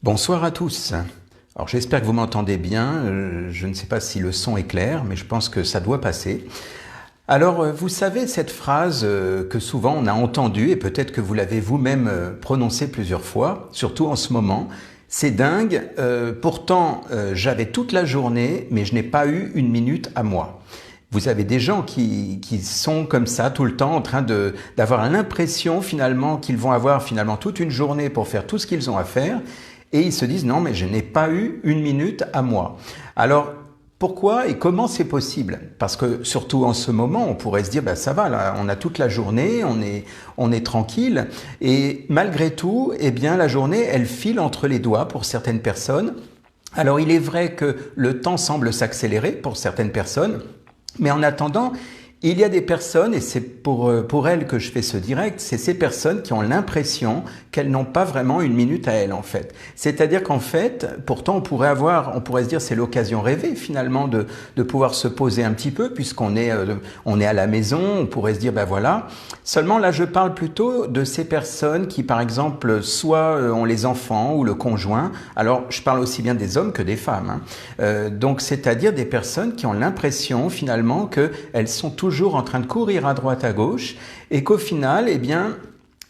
Bonsoir à tous. Alors j'espère que vous m'entendez bien. Je ne sais pas si le son est clair, mais je pense que ça doit passer. Alors vous savez cette phrase que souvent on a entendue et peut-être que vous l'avez vous-même prononcée plusieurs fois, surtout en ce moment. C'est dingue, pourtant j'avais toute la journée, mais je n'ai pas eu une minute à moi. Vous avez des gens qui sont comme ça tout le temps en train d'avoir l'impression finalement qu'ils vont avoir finalement toute une journée pour faire tout ce qu'ils ont à faire et ils se disent non mais je n'ai pas eu une minute à moi. Alors pourquoi et comment c'est possible? Parce que surtout en ce moment on pourrait se dire ben ça va là, on a toute la journée, on est tranquille et malgré tout eh bien la journée elle file entre les doigts pour certaines personnes. Alors il est vrai que le temps semble s'accélérer pour certaines personnes. Mais en attendant, il y a des personnes, et c'est pour elles que je fais ce direct, c'est ces personnes qui ont l'impression qu'elles n'ont pas vraiment une minute à elles en fait. C'est-à-dire qu'en fait, pourtant on pourrait se dire c'est l'occasion rêvée finalement de pouvoir se poser un petit peu puisqu'on est à la maison, on pourrait se dire ben voilà. Seulement là je parle plutôt de ces personnes qui par exemple soit ont les enfants ou le conjoint, alors je parle aussi bien des hommes que des femmes. Donc c'est-à-dire des personnes qui ont l'impression finalement qu'elles sont toujours en train de courir à droite à gauche et qu'au final, eh bien,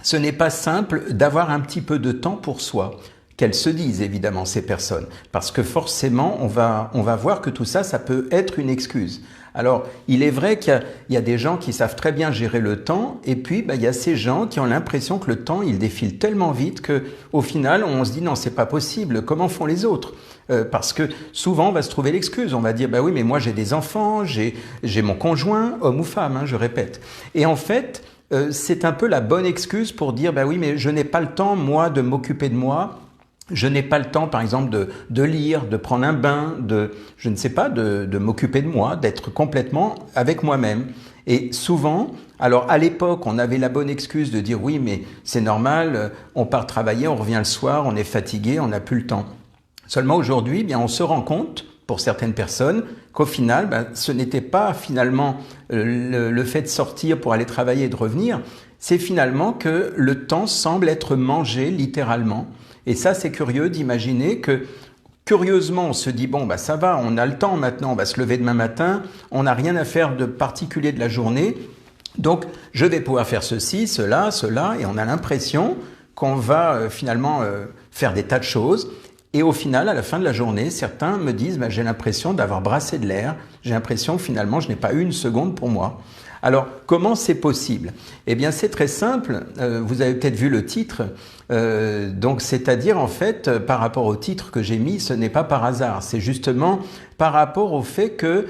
ce n'est pas simple d'avoir un petit peu de temps pour soi. Qu'elles se disent évidemment ces personnes, parce que forcément on va voir que tout ça, ça peut être une excuse. Alors, il est vrai qu'il y a des gens qui savent très bien gérer le temps, et puis il y a ces gens qui ont l'impression que le temps il défile tellement vite que, au final, on se dit non, c'est pas possible. Comment font les autres? Parce que souvent on va se trouver l'excuse. On va dire bah oui, mais moi j'ai des enfants, j'ai mon conjoint, homme ou femme, je répète. Et en fait, c'est un peu la bonne excuse pour dire bah oui, mais je n'ai pas le temps moi de m'occuper de moi. Je n'ai pas le temps, par exemple, de lire, de prendre un bain, je ne sais pas, de m'occuper de moi, d'être complètement avec moi-même. Et souvent, alors à l'époque, on avait la bonne excuse de dire oui, mais c'est normal, on part travailler, on revient le soir, on est fatigué, on n'a plus le temps. Seulement aujourd'hui, eh bien, on se rend compte, pour certaines personnes, qu'au final, ce n'était pas finalement le fait de sortir pour aller travailler et de revenir, c'est finalement que le temps semble être mangé littéralement. Et ça, c'est curieux d'imaginer que, curieusement, on se dit, bon, ça va, on a le temps maintenant, on va se lever demain matin, on n'a rien à faire de particulier de la journée, donc je vais pouvoir faire ceci, cela, et on a l'impression qu'on va finalement faire des tas de choses. Et au final, à la fin de la journée, certains me disent j'ai l'impression d'avoir brassé de l'air, j'ai l'impression que finalement je n'ai pas eu une seconde pour moi. Alors, comment c'est possible? Eh bien, c'est très simple. Vous avez peut-être vu le titre. Donc, c'est-à-dire, en fait, par rapport au titre que j'ai mis, ce n'est pas par hasard. C'est justement par rapport au fait que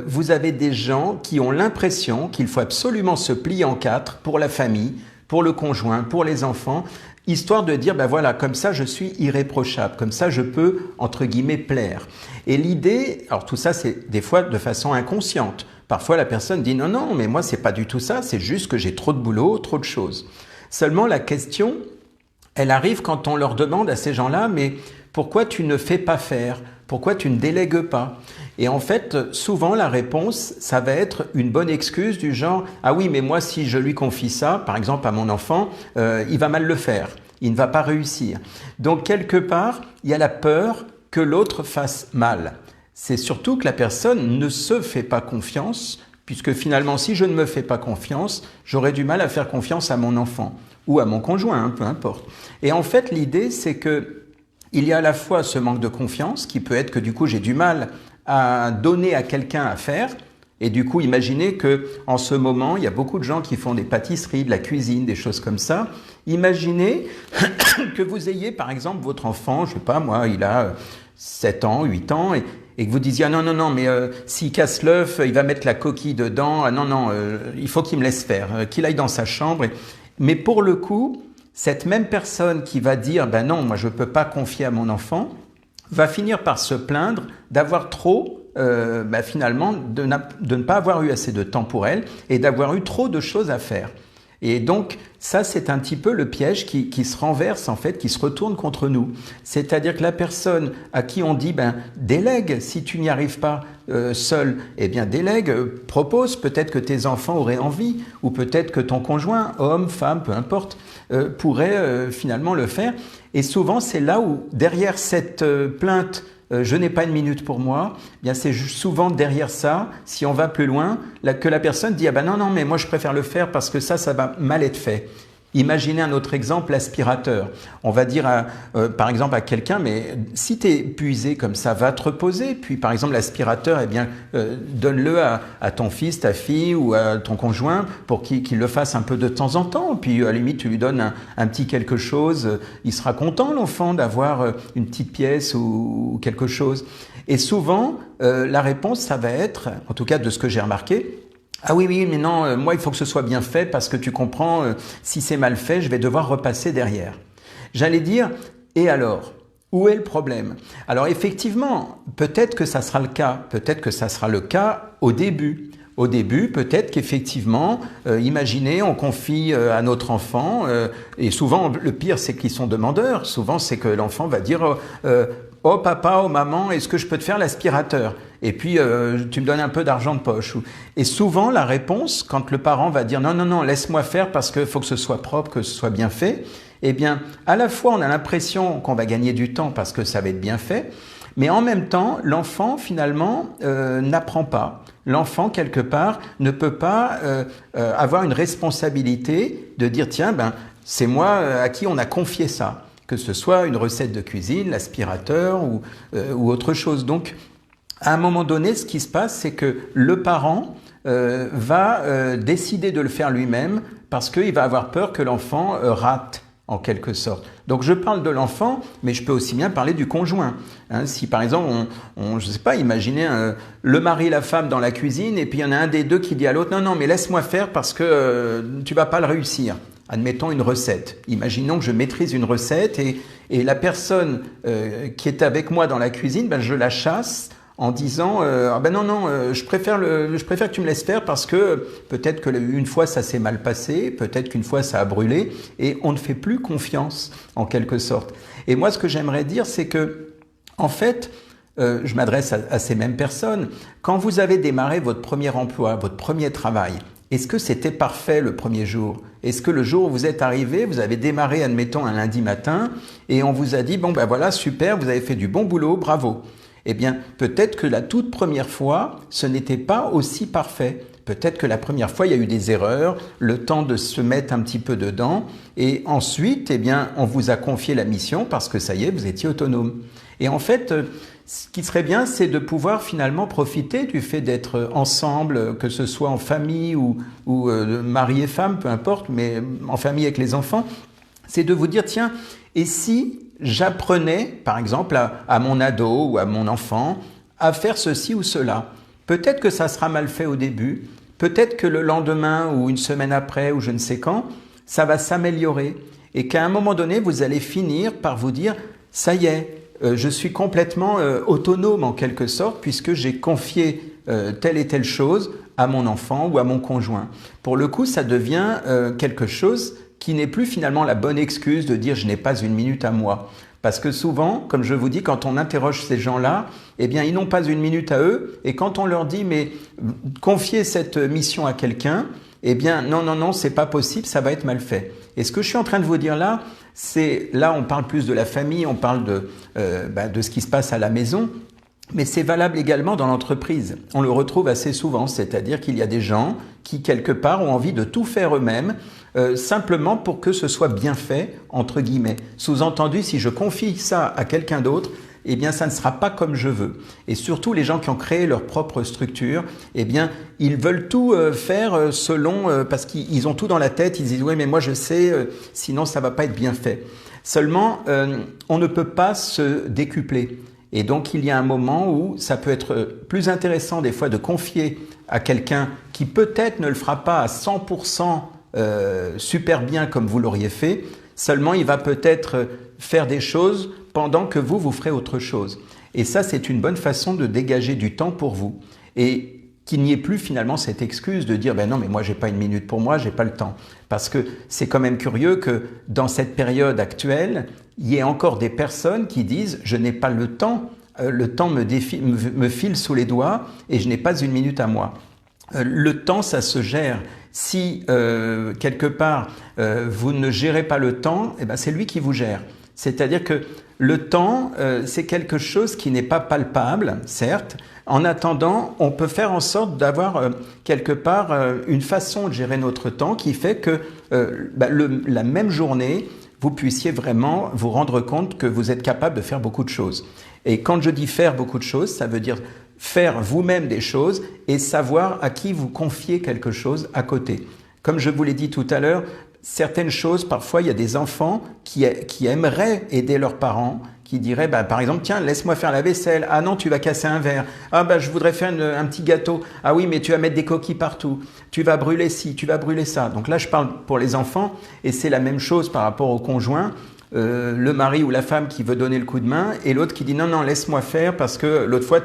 vous avez des gens qui ont l'impression qu'il faut absolument se plier en quatre pour la famille, pour le conjoint, pour les enfants, histoire de dire, voilà, comme ça je suis irréprochable, comme ça je peux, entre guillemets, plaire. Et l'idée, alors tout ça c'est des fois de façon inconsciente. Parfois la personne dit, non, mais moi c'est pas du tout ça, c'est juste que j'ai trop de boulot, trop de choses. Seulement la question, elle arrive quand on leur demande à ces gens-là, mais pourquoi tu ne fais pas faire? Pourquoi tu ne délègues pas? Et en fait, souvent la réponse, ça va être une bonne excuse du genre « Ah oui, mais moi si je lui confie ça, par exemple à mon enfant, il va mal le faire, il ne va pas réussir. » Donc quelque part, il y a la peur que l'autre fasse mal. C'est surtout que la personne ne se fait pas confiance, puisque finalement si je ne me fais pas confiance, j'aurai du mal à faire confiance à mon enfant ou à mon conjoint, peu importe. Et en fait, l'idée c'est que il y a à la fois ce manque de confiance qui peut être que du coup j'ai du mal à donner à quelqu'un à faire. Et du coup, imaginez que en ce moment, il y a beaucoup de gens qui font des pâtisseries, de la cuisine, des choses comme ça. Imaginez que vous ayez, par exemple, votre enfant, je sais pas moi, il a 7 ans, 8 ans, et que vous disiez ah non, mais s'il casse l'œuf, il va mettre la coquille dedans. Ah non, il faut qu'il me laisse faire, qu'il aille dans sa chambre. Mais pour le coup, cette même personne qui va dire non, moi je peux pas confier à mon enfant, va finir par se plaindre d'avoir trop, finalement, de ne pas avoir eu assez de temps pour elle et d'avoir eu trop de choses à faire. Et donc, ça, c'est un petit peu le piège qui se renverse, en fait, qui se retourne contre nous. C'est-à-dire que la personne à qui on dit, délègue, si tu n'y arrives pas seul, eh bien, délègue, propose, peut-être que tes enfants auraient envie, ou peut-être que ton conjoint, homme, femme, peu importe, pourrait finalement le faire. Et souvent, c'est là où, derrière cette plainte, je n'ai pas une minute pour moi, eh bien c'est souvent derrière ça, si on va plus loin, que la personne dit non, mais moi je préfère le faire parce que ça va mal être fait. Imaginez un autre exemple, l'aspirateur. On va dire par exemple à quelqu'un, mais si tu es épuisé comme ça, va te reposer. Puis par exemple l'aspirateur, donne-le à ton fils, ta fille ou à ton conjoint pour qu'il le fasse un peu de temps en temps. Puis à la limite, tu lui donnes un petit quelque chose. Il sera content, l'enfant, d'avoir une petite pièce ou quelque chose. Et souvent, la réponse, ça va être, en tout cas de ce que j'ai remarqué, ah oui, mais non, moi il faut que ce soit bien fait parce que tu comprends, si c'est mal fait, je vais devoir repasser derrière. J'allais dire, et alors ? Où est le problème ? Alors effectivement, peut-être que ça sera le cas, peut-être que ça sera le cas au début. Au début, peut-être qu'effectivement, imaginez, on confie à notre enfant, et souvent le pire c'est qu'ils sont demandeurs, souvent c'est que l'enfant va dire oh papa, oh maman, est-ce que je peux te faire l'aspirateur ? Et puis tu me donnes un peu d'argent de poche. Et souvent la réponse, quand le parent va dire non, laisse-moi faire parce qu'il faut que ce soit propre, que ce soit bien fait, eh bien à la fois on a l'impression qu'on va gagner du temps parce que ça va être bien fait, mais en même temps l'enfant finalement n'apprend pas. L'enfant quelque part ne peut pas avoir une responsabilité de dire tiens c'est moi à qui on a confié ça, que ce soit une recette de cuisine, l'aspirateur ou autre chose. Donc à un moment donné, ce qui se passe, c'est que le parent va décider de le faire lui-même parce qu'il va avoir peur que l'enfant rate, en quelque sorte. Donc je parle de l'enfant, mais je peux aussi bien parler du conjoint. Si par exemple, je sais pas, imaginez le mari et la femme dans la cuisine, et puis il y en a un des deux qui dit à l'autre, non, mais laisse-moi faire parce que tu vas pas le réussir. Admettons une recette. Imaginons que je maîtrise une recette et la personne qui est avec moi dans la cuisine, je la chasse en disant je préfère que tu me laisses faire parce que peut-être que une fois ça s'est mal passé, peut-être qu'une fois ça a brûlé et on ne fait plus confiance en quelque sorte. Et moi ce que j'aimerais dire c'est que en fait je m'adresse à ces mêmes personnes. Quand vous avez démarré votre premier emploi, votre premier travail, est-ce que c'était parfait le premier jour ? Est-ce que le jour où vous êtes arrivé, vous avez démarré, admettons, un lundi matin et on vous a dit voilà, super, vous avez fait du bon boulot, bravo. Eh bien, peut-être que la toute première fois, ce n'était pas aussi parfait. Peut-être que la première fois, il y a eu des erreurs, le temps de se mettre un petit peu dedans. Et ensuite, on vous a confié la mission parce que ça y est, vous étiez autonome. Et en fait, ce qui serait bien, c'est de pouvoir finalement profiter du fait d'être ensemble, que ce soit en famille ou mari et femme, peu importe, mais en famille avec les enfants. C'est de vous dire, tiens, et si j'apprenais, par exemple, à mon ado ou à mon enfant à faire ceci ou cela. Peut-être que ça sera mal fait au début, peut-être que le lendemain ou une semaine après ou je ne sais quand, ça va s'améliorer et qu'à un moment donné, vous allez finir par vous dire « ça y est, je suis complètement autonome en quelque sorte puisque j'ai confié telle et telle chose à mon enfant ou à mon conjoint. » Pour le coup, ça devient quelque chose qui n'est plus finalement la bonne excuse de dire « je n'ai pas une minute à moi ». Parce que souvent, comme je vous dis, quand on interroge ces gens-là, ils n'ont pas une minute à eux. Et quand on leur dit « mais confiez cette mission à quelqu'un », non, c'est pas possible, ça va être mal fait. Et ce que je suis en train de vous dire là, on parle plus de la famille, on parle de ce qui se passe à la maison. Mais c'est valable également dans l'entreprise. On le retrouve assez souvent, c'est-à-dire qu'il y a des gens qui, quelque part, ont envie de tout faire eux-mêmes, simplement pour que ce soit bien fait, entre guillemets. Sous-entendu, si je confie ça à quelqu'un d'autre, ça ne sera pas comme je veux. Et surtout, les gens qui ont créé leur propre structure, ils veulent tout faire selon, parce qu'ils ont tout dans la tête, ils disent « oui, mais moi je sais, sinon ça va pas être bien fait ». Seulement, on ne peut pas se décupler. Et donc, il y a un moment où ça peut être plus intéressant des fois de confier à quelqu'un qui peut-être ne le fera pas à 100% super bien comme vous l'auriez fait, seulement il va peut-être faire des choses pendant que vous ferez autre chose. Et ça, c'est une bonne façon de dégager du temps pour vous. Et qu'il n'y ait plus finalement cette excuse de dire ben non mais moi j'ai pas une minute pour moi, j'ai pas le temps. Parce que c'est quand même curieux que dans cette période actuelle, il y ait encore des personnes qui disent je n'ai pas le temps me file sous les doigts et je n'ai pas une minute à moi. Le temps, ça se gère. Si quelque part vous ne gérez pas le temps, eh ben, c'est lui qui vous gère. C'est-à-dire que le temps, c'est quelque chose qui n'est pas palpable, certes. En attendant, on peut faire en sorte d'avoir quelque part une façon de gérer notre temps qui fait que la même journée, vous puissiez vraiment vous rendre compte que vous êtes capable de faire beaucoup de choses. Et quand je dis faire beaucoup de choses, ça veut dire faire vous-même des choses et savoir à qui vous confiez quelque chose à côté. Comme je vous l'ai dit tout à l'heure, certaines choses, parfois, il y a des enfants qui aimeraient aider leurs parents, qui diraient, par exemple, tiens, laisse-moi faire la vaisselle. Ah non, tu vas casser un verre. Ah je voudrais faire un petit gâteau. Ah oui, mais tu vas mettre des coquilles partout. Tu vas brûler ci, tu vas brûler ça. Donc là, je parle pour les enfants et c'est la même chose par rapport au conjoint. Le mari ou la femme qui veut donner le coup de main et l'autre qui dit non, laisse-moi faire parce que l'autre fois,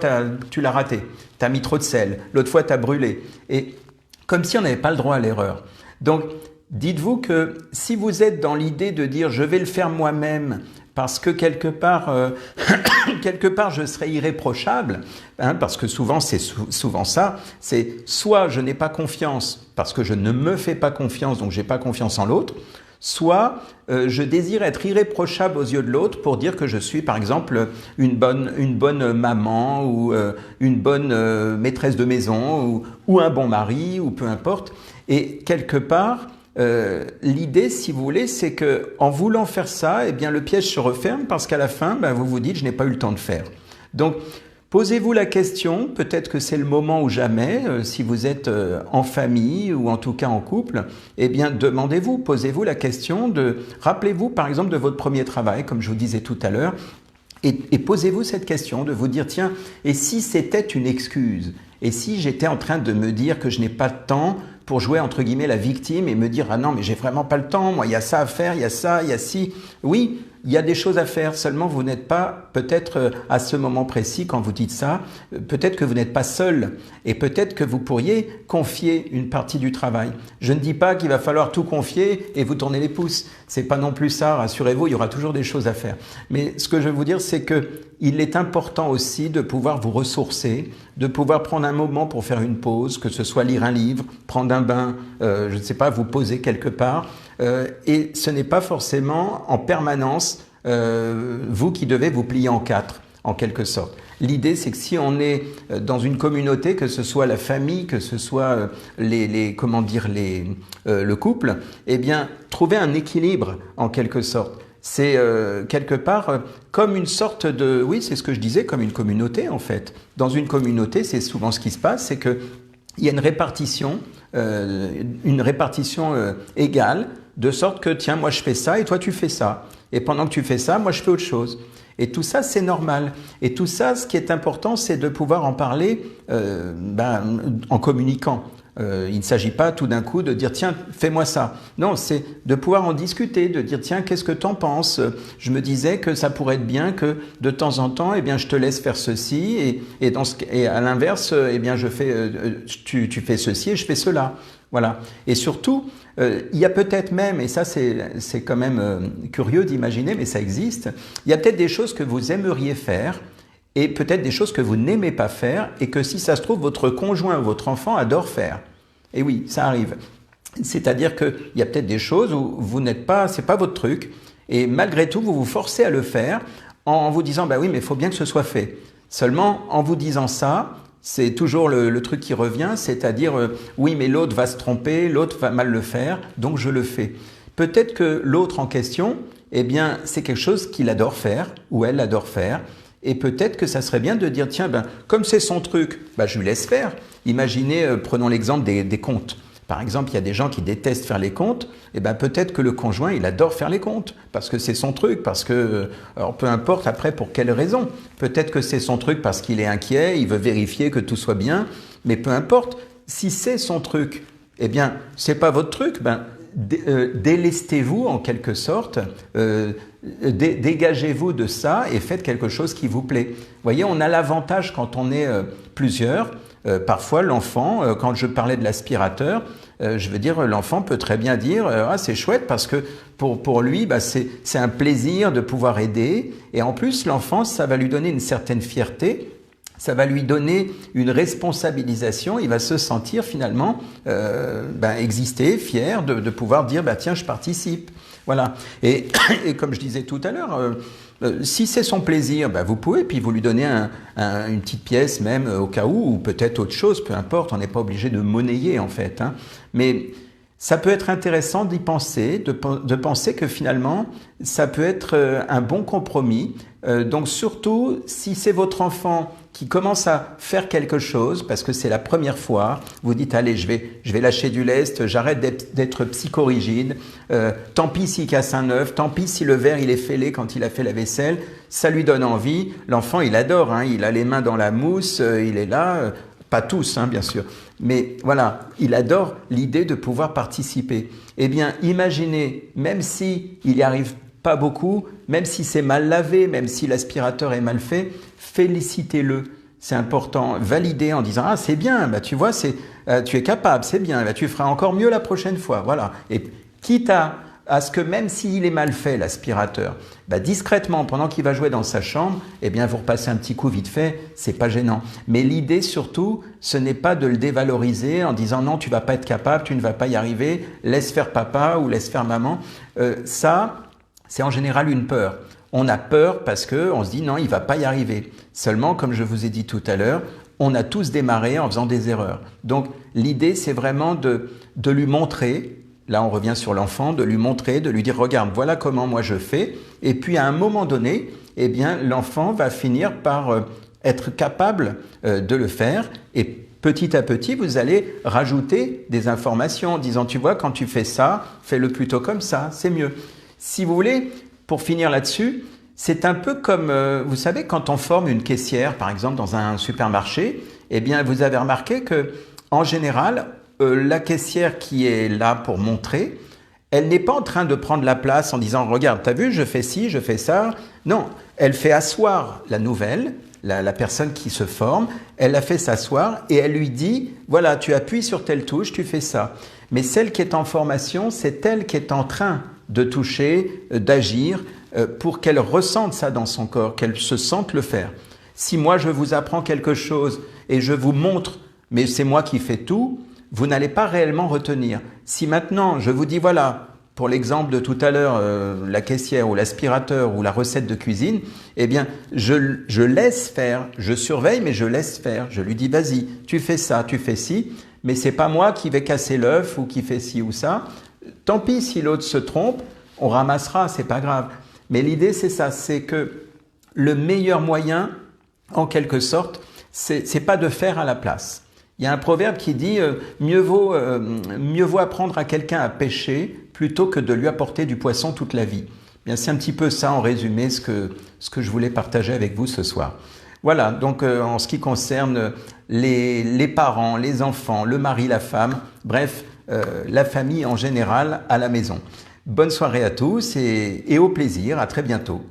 tu l'as raté. Tu as mis trop de sel. L'autre fois, tu as brûlé. Et comme si on n'avait pas le droit à l'erreur. Donc, dites-vous que si vous êtes dans l'idée de dire je vais le faire moi-même parce que quelque part je serai irréprochable, parce que souvent c'est souvent ça, c'est soit je n'ai pas confiance parce que je ne me fais pas confiance, donc j'ai pas confiance en l'autre, soit je désire être irréprochable aux yeux de l'autre pour dire que je suis par exemple une bonne maman ou une bonne maîtresse de maison ou un bon mari ou peu importe. Et quelque part, l'idée, si vous voulez, c'est que en voulant faire ça, eh bien le piège se referme parce qu'à la fin, vous vous dites je n'ai pas eu le temps de faire. Donc posez-vous la question, peut-être que c'est le moment ou jamais, si vous êtes en famille ou en tout cas en couple, eh bien demandez-vous, posez-vous la question rappelez-vous par exemple de votre premier travail, comme je vous disais tout à l'heure, et posez-vous cette question de vous dire tiens, et si c'était une excuse? Et si j'étais en train de me dire que je n'ai pas de temps pour jouer entre guillemets la victime et me dire ah non mais j'ai vraiment pas le temps, moi il y a ça à faire, il y a ça, il y a ci. Oui, il y a des choses à faire, seulement vous n'êtes pas peut-être à ce moment précis quand vous dites ça, peut-être que vous n'êtes pas seul et peut-être que vous pourriez confier une partie du travail. Je ne dis pas qu'il va falloir tout confier et vous tourner les pouces, c'est pas non plus ça, rassurez-vous, il y aura toujours des choses à faire. Mais ce que je veux vous dire c'est que il est important aussi de pouvoir vous ressourcer, de pouvoir prendre un moment pour faire une pause, que ce soit lire un livre, prendre un bain, je ne sais pas, vous poser quelque part. Et ce n'est pas forcément en permanence vous qui devez vous plier en quatre, en quelque sorte. L'idée, c'est que si on est dans une communauté, que ce soit la famille, que ce soit le couple, eh bien, trouver un équilibre en quelque sorte. C'est quelque part comme une sorte de... Oui, c'est ce que je disais, comme une communauté en fait. Dans une communauté, c'est souvent ce qui se passe, c'est qu'il y a une répartition égale, de sorte que tiens, moi je fais ça et toi tu fais ça. Et pendant que tu fais ça, moi je fais autre chose. Et tout ça, c'est normal. Et tout ça, ce qui est important, c'est de pouvoir en parler en communiquant. Il ne s'agit pas tout d'un coup de dire tiens fais-moi ça. Non, c'est de pouvoir en discuter, de dire tiens qu'est-ce que t'en penses? Je me disais que ça pourrait être bien que de temps en temps eh bien je te laisse faire ceci et à l'inverse eh bien tu fais ceci et je fais cela. Voilà. Et surtout il y a peut-être même, et ça c'est quand même curieux d'imaginer, mais ça existe, il y a peut-être des choses que vous aimeriez faire et peut-être des choses que vous n'aimez pas faire et que si ça se trouve, votre conjoint ou votre enfant adore faire. Et oui, ça arrive. C'est-à-dire qu'il y a peut-être des choses où vous n'êtes pas, c'est pas votre truc, et malgré tout, vous vous forcez à le faire en vous disant, oui, mais il faut bien que ce soit fait. Seulement, en vous disant ça, c'est toujours le truc qui revient, c'est-à-dire, oui, mais l'autre va se tromper, l'autre va mal le faire, donc je le fais. Peut-être que l'autre en question, eh bien, c'est quelque chose qu'il adore faire, ou elle adore faire, et peut-être que ça serait bien de dire, tiens, comme c'est son truc, je lui laisse faire. Imaginez, prenons l'exemple des comptes. Par exemple, il y a des gens qui détestent faire les comptes, et peut-être que le conjoint, il adore faire les comptes, parce que c'est son truc, parce que, alors peu importe après pour quelle raison. Peut-être que c'est son truc parce qu'il est inquiet, il veut vérifier que tout soit bien, mais peu importe. Si c'est son truc, eh bien, c'est pas votre truc, délestez-vous en quelque sorte, dégagez-vous de ça et faites quelque chose qui vous plaît. Vous voyez, on a l'avantage quand on est plusieurs Parfois, l'enfant, quand je parlais de l'aspirateur, je veux dire, l'enfant peut très bien dire ah, c'est chouette parce que pour lui, bah, c'est un plaisir de pouvoir aider. Et en plus, l'enfant, ça va lui donner une certaine fierté. Ça va lui donner une responsabilisation, il va se sentir finalement exister, fier de pouvoir dire bah, tiens, je participe. Voilà. Et comme je disais tout à l'heure, si c'est son plaisir, bah, vous pouvez, puis vous lui donnez une petite pièce même au cas où, ou peut-être autre chose, peu importe, on n'est pas obligé de monnayer en fait. Hein. Mais ça peut être intéressant d'y penser, de penser que finalement, ça peut être un bon compromis. Donc surtout, si c'est votre enfant qui commence à faire quelque chose, parce que c'est la première fois, vous dites, allez, je vais lâcher du lest, j'arrête d'être psychorigide, tant pis s'il casse un œuf, tant pis si le verre il est fêlé quand il a fait la vaisselle, ça lui donne envie. L'enfant, il adore, hein, il a les mains dans la mousse, il est là, pas tous, hein, bien sûr. Mais voilà, il adore l'idée de pouvoir participer. Eh bien, imaginez, même si il n'y arrive pas beaucoup, même si c'est mal lavé, même si l'aspirateur est mal fait, félicitez-le. C'est important. Validez en disant ah c'est bien, bah tu vois tu es capable, c'est bien, bah, tu feras encore mieux la prochaine fois. Voilà. Et quitte à ce que même s'il est mal fait l'aspirateur, bah, discrètement pendant qu'il va jouer dans sa chambre, eh bien vous repassez un petit coup vite fait, c'est pas gênant. Mais l'idée surtout, ce n'est pas de le dévaloriser en disant non tu vas pas être capable, tu ne vas pas y arriver, laisse faire papa ou laisse faire maman. Ça c'est en général une peur. On a peur parce qu'on se dit non, il ne va pas y arriver. Seulement, comme je vous ai dit tout à l'heure, on a tous démarré en faisant des erreurs. Donc l'idée, c'est vraiment de lui montrer, là on revient sur l'enfant, de lui montrer, de lui dire regarde, voilà comment moi je fais. Et puis à un moment donné, eh bien l'enfant va finir par être capable de le faire. Et petit à petit, vous allez rajouter des informations en disant tu vois, quand tu fais ça, fais-le plutôt comme ça, c'est mieux. Si vous voulez, pour finir là-dessus, c'est un peu comme, vous savez, quand on forme une caissière, par exemple, dans un supermarché, eh bien, vous avez remarqué que, en général, la caissière qui est là pour montrer, elle n'est pas en train de prendre la place en disant « Regarde, t'as vu, je fais ci, je fais ça ». Non, elle fait asseoir la nouvelle, la personne qui se forme, elle la fait s'asseoir et elle lui dit « Voilà, tu appuies sur telle touche, tu fais ça ». Mais celle qui est en formation, c'est elle qui est en train de toucher, d'agir, pour qu'elle ressente ça dans son corps, qu'elle se sente le faire. Si moi je vous apprends quelque chose et je vous montre, mais c'est moi qui fais tout, vous n'allez pas réellement retenir. Si maintenant je vous dis voilà, pour l'exemple de tout à l'heure, la caissière ou l'aspirateur ou la recette de cuisine, eh bien je laisse faire, je surveille mais je laisse faire. Je lui dis vas-y, tu fais ça, tu fais ci, mais c'est pas moi qui vais casser l'œuf ou qui fait ci ou ça. Tant pis si l'autre se trompe, on ramassera, c'est pas grave. Mais l'idée c'est ça, c'est que le meilleur moyen, en quelque sorte, c'est pas de faire à la place. Il y a un proverbe qui dit mieux vaut apprendre à quelqu'un à pêcher plutôt que de lui apporter du poisson toute la vie. Bien, c'est un petit peu ça en résumé ce que je voulais partager avec vous ce soir. Voilà, donc en ce qui concerne les parents, les enfants, le mari, la femme, bref, la famille en général à la maison. Bonne soirée à tous et au plaisir, à très bientôt.